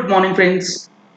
Good morning friends.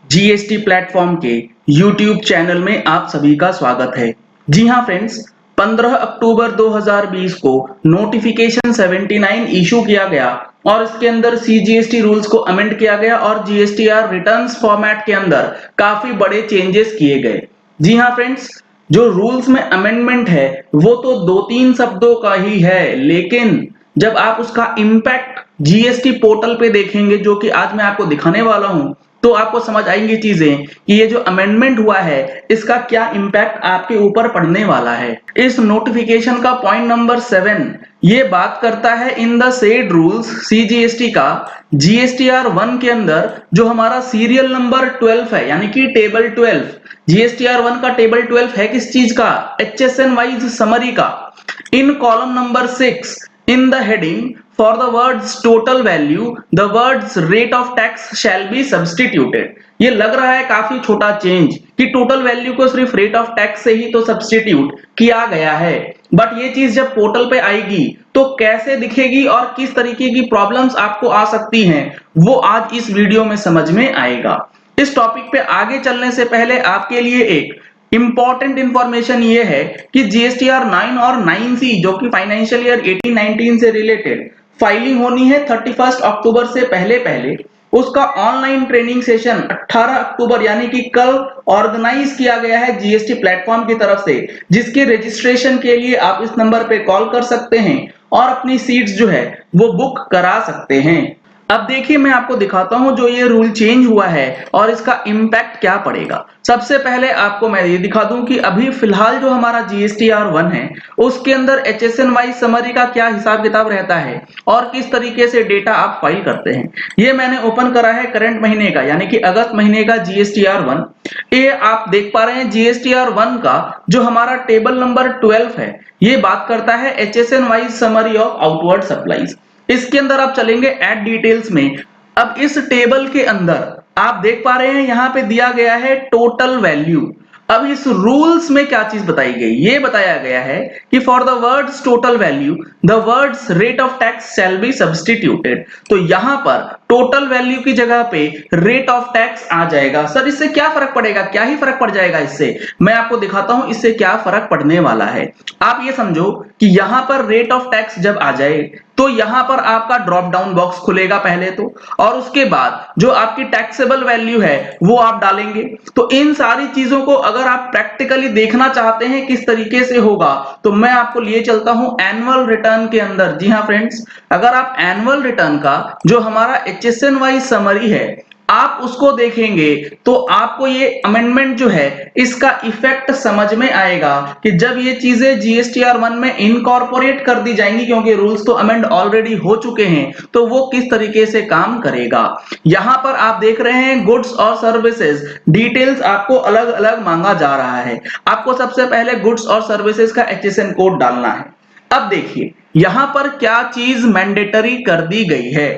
GST platform के YouTube channel में आप सभी का स्वागत है। जी हाँ फ्रेंड्स, 15 अक्टूबर 2020 को नोटिफिकेशन 79 इशू किया गया और इसके अंदर सीजीएसटी रूल्स को अमेंड किया गया और जीएसटीआर रिटर्न्स फॉर्मेट के अंदर काफी बड़े चेंजेस किए गए। जी हाँ फ्रेंड्स, जो रूल्स में अमेंडमेंट है वो तो 2-3 शब्दों का ही है, लेकिन जब आप उसका इम्पैक्ट जीएसटी पोर्टल पे देखेंगे, जो कि आज मैं आपको दिखाने वाला हूं, तो आपको समझ आएंगी चीजें कि ये जो अमेंडमेंट हुआ है इसका क्या इम्पैक्ट आपके ऊपर पड़ने वाला है। इस नोटिफिकेशन का पॉइंट नंबर 7 ये बात करता है in the said rules CGST का जीएसटीआर 1 के अंदर जो हमारा सीरियल नंबर 12 है, यानी कि टेबल 12। जीएसटीआर 1 का टेबल 12 है किस चीज का? एचएसएन वाइज समरी का। इन column number 6 in the heading for the words total value the words rate of tax shall be substituted। ये लग रहा है काफी छोटा चेंज कि टोटल वैल्यू को सिर्फ रेट ऑफ टैक्स से ही तो सब्स्टिट्यूट किया गया है, बट ये चीज जब पोर्टल पे आएगी तो कैसे दिखेगी और किस तरीके की प्रॉब्लम्स आपको आ सकती हैं वो आज इस वीडियो में समझ में आएगा। इस टॉपिक पे आगे चलने से पहले आपके लिए एक इंपॉर्टेंट इंफॉर्मेशन ये है कि जीएसटीआर 9 और 9C जो कि फाइनेंशियल ईयर 18-19 से रिलेटेड फाइलिंग होनी है 31 अक्टूबर से पहले पहले। उसका ऑनलाइन ट्रेनिंग सेशन 18 अक्टूबर यानी कि कल ऑर्गेनाइज किया गया है जीएसटी प्लेटफॉर्म की तरफ से, जिसके रजिस्ट्रेशन के लिए आप इस नंबर पे कॉल कर सकते हैं और अपनी सीट्स जो है वो बुक करा सकते हैं। अब देखिए, मैं आपको दिखाता हूं जो ये रूल चेंज हुआ है और इसका इम्पैक्ट क्या पड़ेगा। सबसे पहले आपको मैं ये दिखा दूं कि अभी फिलहाल जो हमारा जीएसटीआर 1 है उसके अंदर एचएसएन वाइज समरी का क्या हिसाब किताब रहता है और किस तरीके से डेटा आप फाइल करते हैं। ये मैंने ओपन करा है करंट महीने का, यानी कि अगस्त महीने का जीएसटीआर 1। ये आप देख पा रहे हैं जीएसटीआर 1 का जो हमारा टेबल नंबर 12 है ये बात करता है HSN wise summary of outward supplies. इसके अंदर आप चलेंगे ऐड डिटेल्स में। अब इस टेबल के अंदर आप देख पा रहे हैं यहां पे दिया गया है टोटल वैल्यू। अब इस रूल्स में क्या चीज बताई गई, ये बताया गया है कि for the words total value the words rate of tax shall be substituted. तो यहां पर टोटल वैल्यू की जगह पे रेट ऑफ टैक्स आ जाएगा। सर इससे क्या फर्क पड़ेगा? क्या ही फर्क पड़ जाएगा इससे, मैं आपको दिखाता हूं इससे क्या फर्क पड़ने वाला है। आप ये समझो कि यहां पर रेट ऑफ टैक्स जब आ जाए तो यहां पर आपका ड्रॉप डाउन बॉक्स खुलेगा पहले तो, और उसके बाद जो आपकी टैक्सेबल वैल्यू है वो आप डालेंगे। तो इन सारी चीजों को अगर आप प्रैक्टिकली देखना चाहते हैं किस तरीके से होगा तो मैं आपको लिए चलता हूं एनुअल रिटर्न के अंदर। जी हां फ्रेंड्स, अगर आप एनुअल रिटर्न का जो हमारा एचएसएन वाइज समरी है आप उसको देखेंगे तो आपको ये अमेंडमेंट जो है इसका इफेक्ट समझ में आएगा कि जब ये चीजें जीएसटीआर 1 में इनकॉर्पोरेट कर दी जाएंगी, क्योंकि रूल्स तो अमेंड ऑलरेडी हो चुके हैं, तो वो किस तरीके से काम करेगा। यहां पर आप देख रहे हैं गुड्स और सर्विसेज डिटेल्स आपको अलग अलग मांगा जा रहा है। आपको सबसे पहले गुड्स और सर्विसेज का एचएसएन कोड डालना है। अब देखिए यहां पर क्या चीज मैंडेटरी कर दी गई है।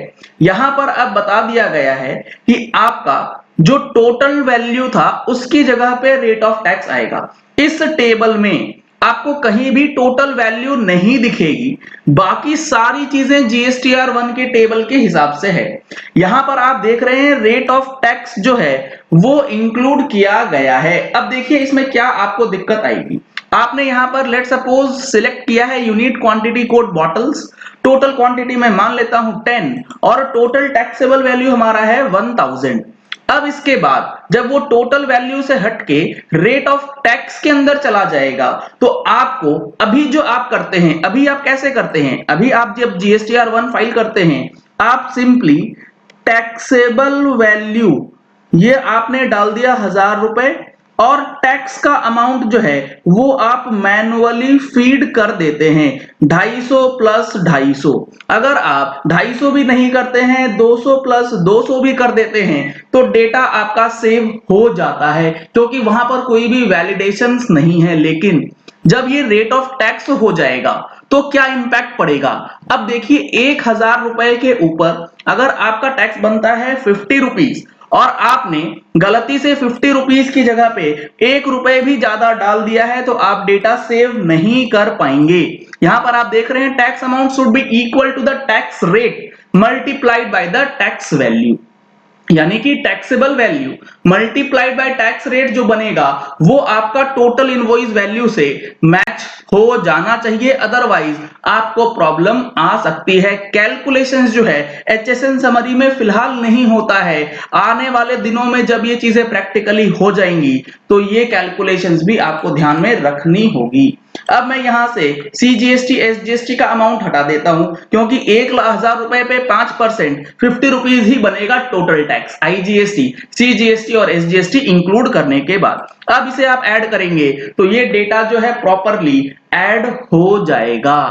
यहां पर अब बता दिया गया है कि आपका जो टोटल वैल्यू था उसकी जगह पे रेट ऑफ टैक्स आएगा। इस टेबल में आपको कहीं भी टोटल वैल्यू नहीं दिखेगी, बाकी सारी चीजें जीएसटीआर 1 के टेबल के हिसाब से है। यहां पर आप देख रहे हैं रेट ऑफ टैक्स जो है वो इंक्लूड किया गया है। अब देखिए इसमें क्या आपको दिक्कत आएगी। आपने यहां पर लेट सपोज सिलेक्ट किया है unit quantity code bottles, total quantity में मान लेता हूं 10 और टोटल टैक्सेबल वैल्यू हमारा है 1000। अब इसके बाद जब वो टोटल वैल्यू से हटके रेट ऑफ टैक्स के अंदर चला जाएगा तो आपको अभी जो आप करते हैं, अभी आप कैसे करते हैं, अभी आप जब जीएसटीआर 1 फाइल करते हैं आप सिंपली टैक्सेबल वैल्यू ये आपने डाल दिया 1000 रुपए और टैक्स का अमाउंट जो है वो आप मैनुअली फीड कर देते हैं 250 प्लस 250। अगर आप 250 भी नहीं करते हैं 200 प्लस 200 भी कर देते हैं तो डेटा आपका सेव हो जाता है, क्योंकि वहां पर कोई भी वैलिडेशंस नहीं है। लेकिन जब ये रेट ऑफ टैक्स हो जाएगा तो क्या इंपैक्ट पड़ेगा। अब देखिए 1000 रुपए के ऊपर अगर आपका टैक्स बनता है 50 रुपीज और आपने गलती से 50 रुपीज की जगह पे 1 रुपए भी ज्यादा डाल दिया है तो आप डेटा सेव नहीं कर पाएंगे। यहां पर आप देख रहे हैं tax amount should be equal to the tax rate multiplied by the tax value. यानी कि taxable value multiplied by tax rate जो बनेगा वो आपका टोटल इनवॉइस वैल्यू से मैच हो जाना चाहिए, अदरवाइज आपको प्रॉब्लम आ सकती है। कैलकुलेशंस जो है एचएसएन समरी में फिलहाल नहीं होता है, आने वाले दिनों में जब ये चीजें प्रैक्टिकली हो जाएंगी तो ये कैलकुलेशंस भी आपको ध्यान में रखनी होगी। अब मैं यहां से सीजीएसटी एसजीएसटी का अमाउंट हटा देता हूं, क्योंकि 1,00,000 रुपए पे 5% 50 रुपीज ही बनेगा टोटल टैक्स, आईजीएसटी सीजीएसटी और एसजीएसटी इंक्लूड करने के बाद। अब इसे आप ऐड करेंगे तो ये डेटा जो है प्रॉपरली ऐड हो जाएगा।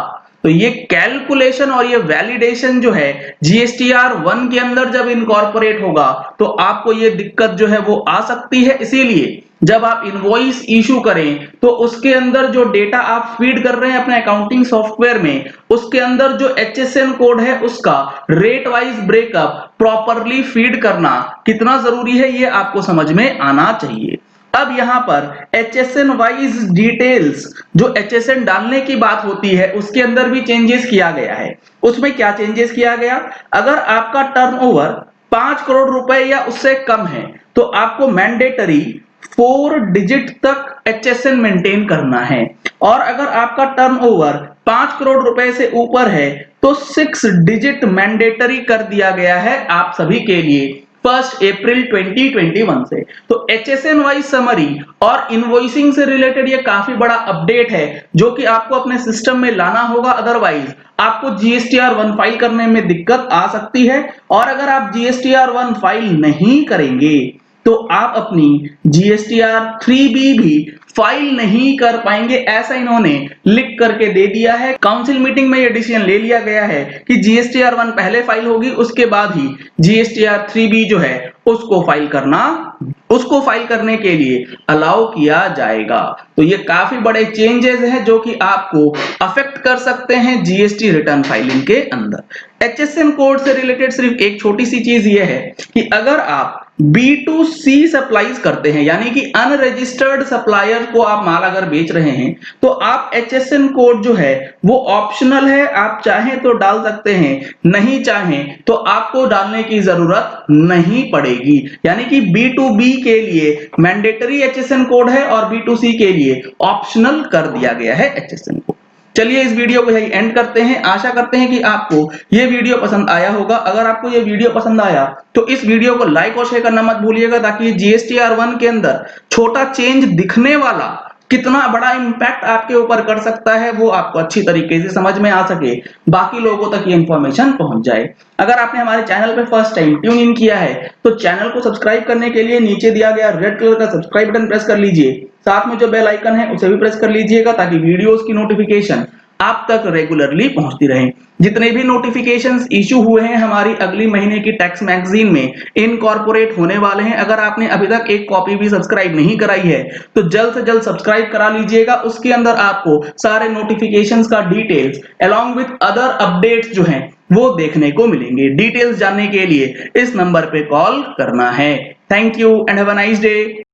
तो ये कैलकुलेशन और ये वैलिडेशन जो है जीएसटीआर 1 के अंदर जब इनकॉर्पोरेट होगा तो आपको ये दिक्कत जो है वो आ सकती है। इसीलिए जब आप इनवॉइस इशू करें तो उसके अंदर जो डेटा आप फीड कर रहे हैं अपने अकाउंटिंग सॉफ्टवेयर में, उसके अंदर जो एचएसएन कोड है उसका rate wise breakup properly feed करना कितना जरूरी है ये आपको समझ में आना चाहिए। अब यहां पर एचएसएन वाइज डिटेल्स जो एचएसएन डालने की बात होती है उसके अंदर भी चेंजेस किया गया है। उसमें क्या चेंजेस किया गया, अगर आपका टर्नओवर 5 करोड़ रुपए या उससे कम है तो आपको मैंडेटरी 4 डिजिट तक एचएसएन मेंटेन करना है, और अगर आपका टर्नओवर 5 करोड़ रुपए से ऊपर है तो 6 डिजिट मैंडेटरी कर दिया गया है आप सभी के लिए 1 अप्रैल 2021 से। तो एचएसएन वाइज समरी और इनवॉइसिंग से रिलेटेड ये काफी बड़ा अपडेट है जो कि आपको अपने सिस्टम में लाना होगा, अदरवाइज आपको जीएसटीआर 1 फाइल करने में दिक्कत आ सकती है। और अगर आप जीएसटीआर 1 फाइल नहीं करेंगे तो आप अपनी जीएसटीआर 3B भी फाइल नहीं कर पाएंगे, ऐसा इन्होंने लिख करके दे दिया है। काउंसिल मीटिंग में यह डिसीजन ले लिया गया है कि जीएसटीआर 1 पहले फाइल होगी, उसके बाद ही जीएसटीआर 3B जो है उसको फाइल करने के लिए अलाउ किया जाएगा। तो ये काफी बड़े चेंजेस हैं जो कि आपको अफेक्ट कर सकते हैं जीएसटी रिटर्न फाइलिंग के अंदर। एचएसएन कोड से रिलेटेड सिर्फ एक छोटी सी चीज ये है कि अगर आप B2C सप्लाईज करते हैं, यानी कि अनरजिस्टर्ड सप्लायर को आप माल अगर बेच रहे हैं तो आप एचएसएन कोड जो है वो ऑप्शनल है, आप चाहें तो डाल सकते हैं, नहीं चाहें तो आपको डालने की जरूरत नहीं पड़ेगी। यानी कि B2B के लिए मैंडेटरी एचएसएन कोड है और B2C के लिए ऑप्शनल कर दिया गया है एचएसएन कोड। चलिए इस वीडियो को यही एंड करते हैं। आशा करते हैं कि आपको ये वीडियो पसंद आया होगा। अगर आपको ये वीडियो पसंद आया तो इस वीडियो को लाइक और शेयर करना मत भूलिएगा, ताकि जीएसटीआर 1 के अंदर छोटा चेंज दिखने वाला कितना बड़ा इंपैक्ट आपके ऊपर कर सकता है वो आपको अच्छी तरीके से समझ में आ सके, बाकी लोगों तक ये इंफॉर्मेशन पहुंच जाए। अगर आपने हमारे चैनल पे फर्स्ट टाइम ट्यून इन किया है तो चैनल को सब्सक्राइब करने के लिए नीचे दिया गया रेड कलर का सब्सक्राइब बटन प्रेस कर लीजिए, साथ में जो बेल आइकन है उसे भी प्रेस कर लीजिएगा ताकि वीडियोस की नोटिफिकेशन आप तक रेगुलरली पहुंचती रहे। जितने भी नोटिफिकेशंस इशू हुए हैं हमारी अगली महीने की टैक्स मैगजीन में इनकॉर्पोरेट होने वाले हैं। अगर आपने अभी तक एक कॉपी भी सब्सक्राइब नहीं कराई है तो जल्द से जल्द सब्सक्राइब करा लीजिएगा। उसके अंदर आपको सारे नोटिफिकेशंस का details along with other updates जो हैं वो देखने को मिलेंगे। डिटेल्स जानने के लिए इस नंबर पे कॉल करना है। Thank you and have a nice day.